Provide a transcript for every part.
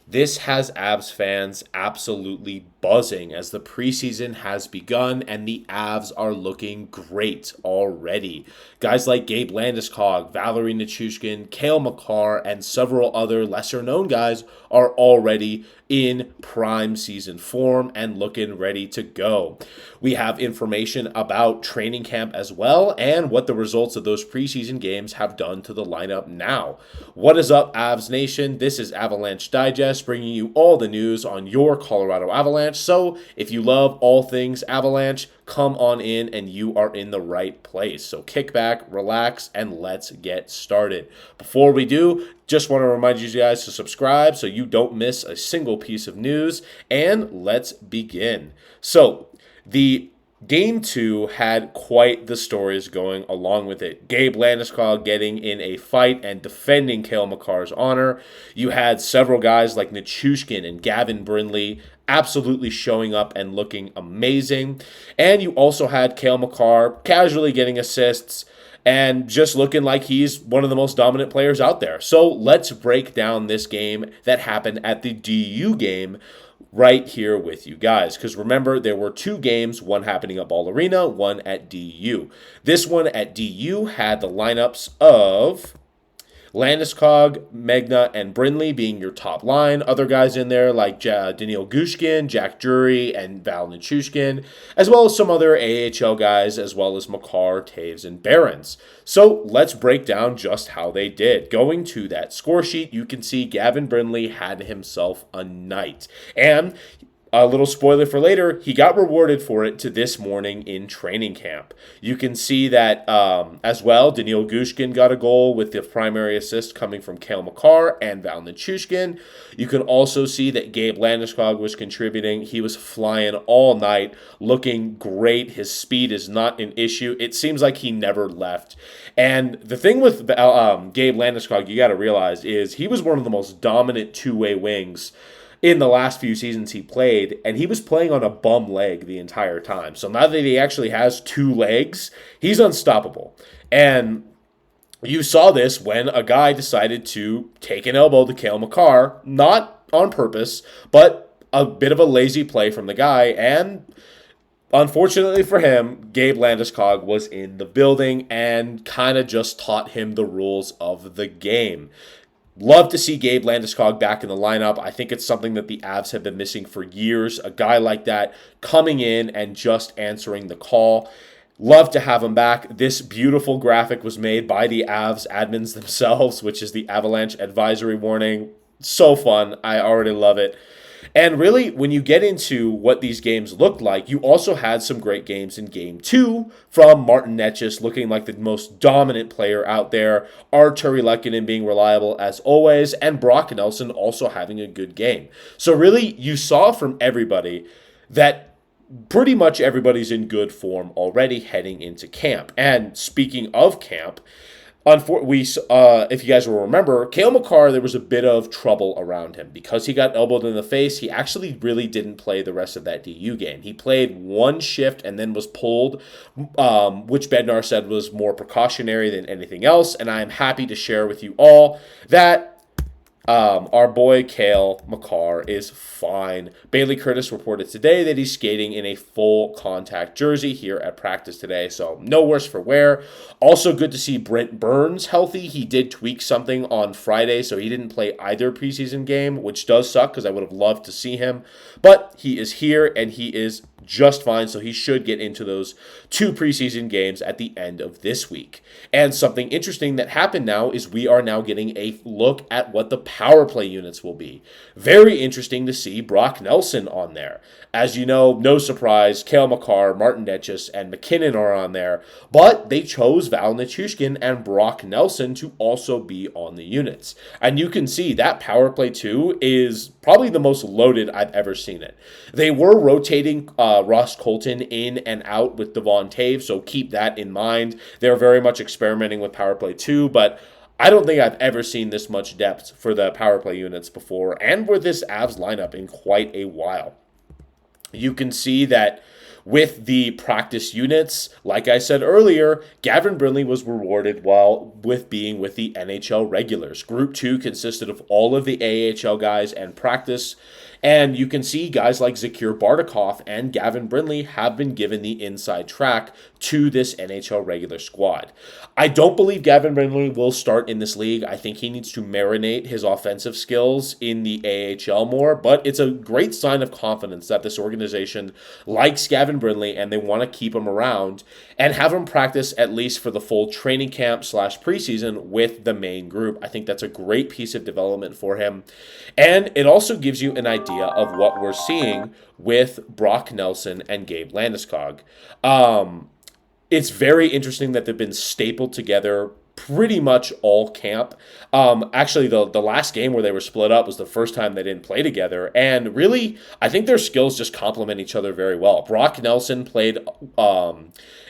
This has Avs fans absolutely buzzing as the preseason has begun and the Avs are looking great already. Guys like Gabe Landeskog, Valeri Nichushkin, Cale Makar, and several other lesser-known guys are already in prime season form and looking ready to go. We have information about training camp as well and what the results of those preseason games have done to the lineup now. What is up, Avs Nation? This is Avalanche Digest, bringing you all the news on your Colorado Avalanche. So if you love all things Avalanche, come on in and you are in the right place. So kick back, relax, and let's get started. Before we do, just want to remind you guys to subscribe so you don't miss a single piece of news, and let's begin. So the Game 2 had quite the stories going along with it. Gabe Landeskog getting in a fight and defending Cale Makar's honor. You had several guys like Nichushkin and Gavin Brindley absolutely showing up and looking amazing. And you also had Cale Makar casually getting assists and just looking like he's one of the most dominant players out there. So let's break down this game that happened at the DU game right here with you guys. Because remember, there were two games, one happening at Ball Arena, one at DU. This one at DU had the lineups of Landeskog, Megna, and Brindley being your top line. Other guys in there like Daniil Gushkin, Jack Drury, and Val Nichushkin, as well as some other AHL guys, as well as Makar, Taves, and Barons. So let's break down just how they did. Going to that score sheet, you can see Gavin Brindley had himself a night. And a little spoiler for later, he got rewarded for it to this morning in training camp. You can see that as well, Daniil Gushkin got a goal with the primary assist coming from Cale Makar and Val Nichushkin. You can also see that Gabe Landeskog was contributing. He was flying all night, looking great. His speed is not an issue. It seems like he never left. And the thing with Gabe Landeskog, you got to realize, is he was one of the most dominant two-way wings in the last few seasons he played, and he was playing on a bum leg the entire time. So now that he actually has two legs, he's unstoppable. And you saw this when a guy decided to take an elbow to Cale Makar, not on purpose, but a bit of a lazy play from the guy, and unfortunately for him, Gabe Landeskog was in the building and kind of just taught him the rules of the game. Love to see Gabe Landeskog back in the lineup. I think it's something that the Avs have been missing for years. A guy like that coming in and just answering the call. Love to have him back. This beautiful graphic was made by the Avs admins themselves, which is the Avalanche Advisory Warning. So fun. I already love it. And really, when you get into what these games looked like, you also had some great games in Game 2 from Martin Necas looking like the most dominant player out there, Arturi Lehkonen being reliable as always, and Brock Nelson also having a good game. So really, you saw from everybody that pretty much everybody's in good form already heading into camp. And speaking of camp, if you guys will remember, Cale Makar, there was a bit of trouble around him. Because he got elbowed in the face, he actually really didn't play the rest of that DU game. He played one shift and then was pulled, which Bednar said was more precautionary than anything else. And I am happy to share with you all that our boy Cale Makar is fine. Bailey Curtis reported today that he's skating in a full contact jersey here at practice today, so no worse for wear. Also good to see Brent Burns healthy. He did tweak something on Friday, so he didn't play either preseason game, which does suck because I would have loved to see him. But he is here and he is just fine, so he should get into those two preseason games at the end of this week. And something interesting that happened now is we are now getting a look at what the power play units will be. Very interesting to see Brock Nelson on there. As you know, no surprise, Cale Makar, Martin Necas, and MacKinnon are on there, but they chose Val Nichushkin and Brock Nelson to also be on the units. And you can see that power play 2 is probably the most loaded I've ever seen it. They were rotating Ross Colton in and out with Devon Taves, so keep that in mind. They're very much experimenting with power play 2, but I don't think I've ever seen this much depth for the power play units before, and with this Avs lineup in quite a while. You can see that with the practice units. Like I said earlier, Gavin Brindley was rewarded with being with the NHL regulars. Group 2 consisted of all of the AHL guys and practice. And you can see guys like Zakir Bardakov and Gavin Brindley have been given the inside track to this NHL regular squad. I don't believe Gavin Brindley will start in this league. I think he needs to marinate his offensive skills in the AHL more, but it's a great sign of confidence that this organization likes Gavin Brindley and they want to keep him around and have him practice at least for the full training camp / preseason with the main group. I think that's a great piece of development for him. And it also gives you an idea of what we're seeing with Brock Nelson and Gabe Landeskog. It's very interesting that they've been stapled together pretty much all camp. Actually, the last game where they were split up was the first time they didn't play together. And really, I think their skills just complement each other very well. Brock Nelson played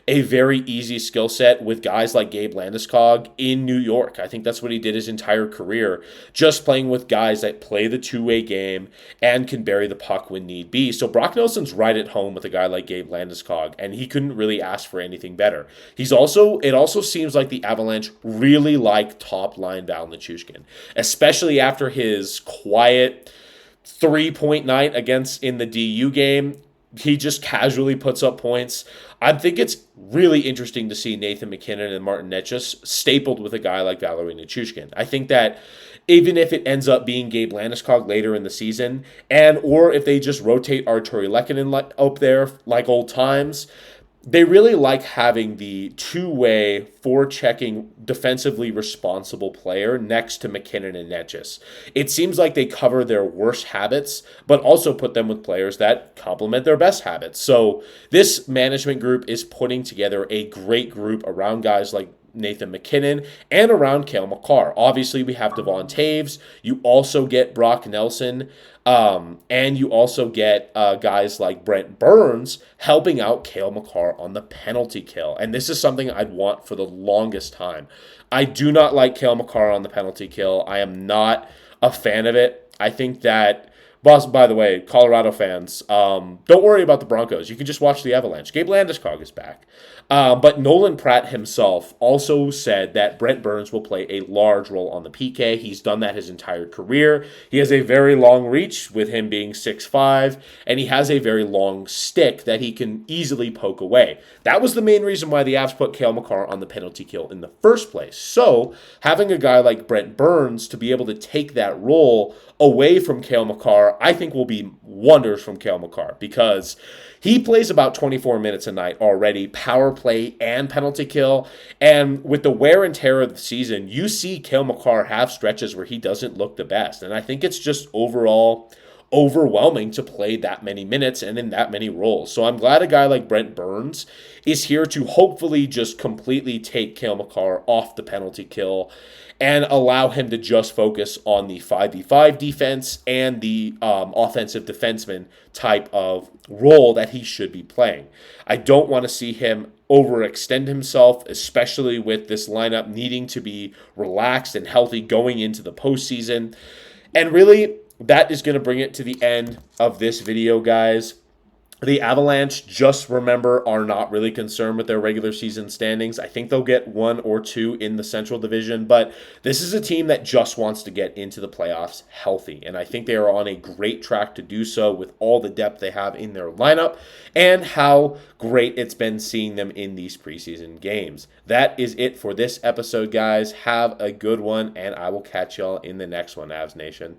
a very easy skill set with guys like Gabe Landeskog in New York. I think that's what he did his entire career, just playing with guys that play the two-way game and can bury the puck when need be. So Brock Nelson's right at home with a guy like Gabe Landeskog, and he couldn't really ask for anything better. It also seems like the Avalanche really like top-line Val Nichushkin, especially after his quiet 3-point night in the DU game. He just casually puts up points. I think it's really interesting to see Nathan MacKinnon and Martin Necas stapled with a guy like Valeri Nichushkin. I think that even if it ends up being Gabe Landeskog later in the season, or if they just rotate Artturi Lehkonen up there like old times, they really like having the two-way, forechecking, defensively responsible player next to MacKinnon and Necas. It seems like they cover their worst habits, but also put them with players that complement their best habits. So this management group is putting together a great group around guys like Nathan MacKinnon and around Cale Makar. Obviously, we have Devon Taves. You also get Brock Nelson. And you also get guys like Brent Burns helping out Cale Makar on the penalty kill. And this is something I'd want for the longest time. I do not like Cale Makar on the penalty kill. I am not a fan of it. I think that, by the way, Colorado fans, don't worry about the Broncos. You can just watch the Avalanche. Gabe Landeskog is back. But Nolan Pratt himself also said that Brent Burns will play a large role on the PK. He's done that his entire career. He has a very long reach with him being 6'5", and he has a very long stick that he can easily poke away. That was the main reason why the Avs put Cale Makar on the penalty kill in the first place. So having a guy like Brent Burns to be able to take that role away from Cale Makar, I think will be wonders from Cale Makar, because he plays about 24 minutes a night already, power play and penalty kill. And with the wear and tear of the season, you see Cale Makar have stretches where he doesn't look the best. And I think it's just overall overwhelming to play that many minutes and in that many roles. So I'm glad a guy like Brent Burns is here to hopefully just completely take Cale Makar off the penalty kill and allow him to just focus on the 5v5 defense and the offensive defenseman type of role that he should be playing. I don't want to see him overextend himself, especially with this lineup needing to be relaxed and healthy going into the postseason. And really, that is going to bring it to the end of this video, guys. The Avalanche, just remember, are not really concerned with their regular season standings. I think they'll get 1 or 2 in the Central Division, but this is a team that just wants to get into the playoffs healthy, and I think they are on a great track to do so with all the depth they have in their lineup and how great it's been seeing them in these preseason games. That is it for this episode, guys. Have a good one, and I will catch y'all in the next one, Avs Nation.